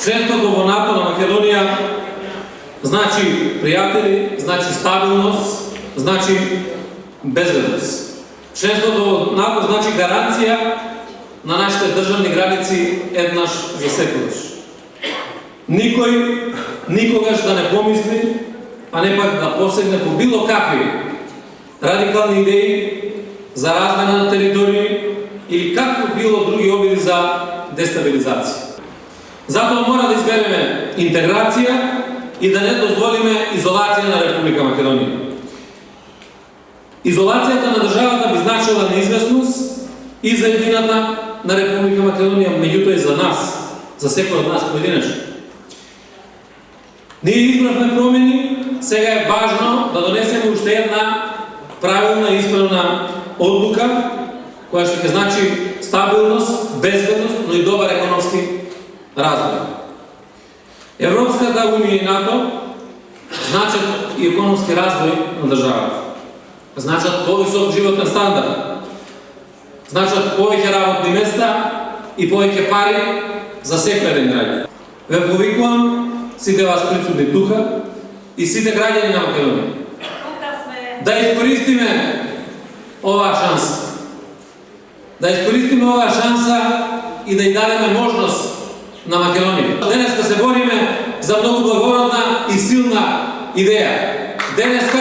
Членството во НАТО на Македонија значи пријатели, значи стабилност, значи безбедност. Членството во НАТО значи гаранција на нашите државни граници еднаш за секогаш. Никој никогаш да не помисли, а не пак да посегне по било какви радикални идеи за размена на територии или какви било други обиди за дестабилизација. Затоа мора да избереме интеграција и да не дозволиме изолација на Република Македонија. Изолацијата на државата би значила неизвестност и за едината на Република Македонија, меѓутоа и за нас, за секој од нас поединечно. Ние избравме промени, сега е важно да донесеме уште една правилна и исправна одлука, која ќе значи стабилност, безбедност, но и добар економски развој. Европската унија и НАТО значат и економски развој на државата. Значат повисок животен стандард, значат повеќе работни места и повеќе пари за секој еден граѓан. Ве повикувам сите вас присутни тука и сите граѓани на Македонија да искористиме оваа шанса. Да искористиме оваа шанса и да ја дадеме можност на Македонија. Денеска се бориме за многу благородна и силна идеја. Денеска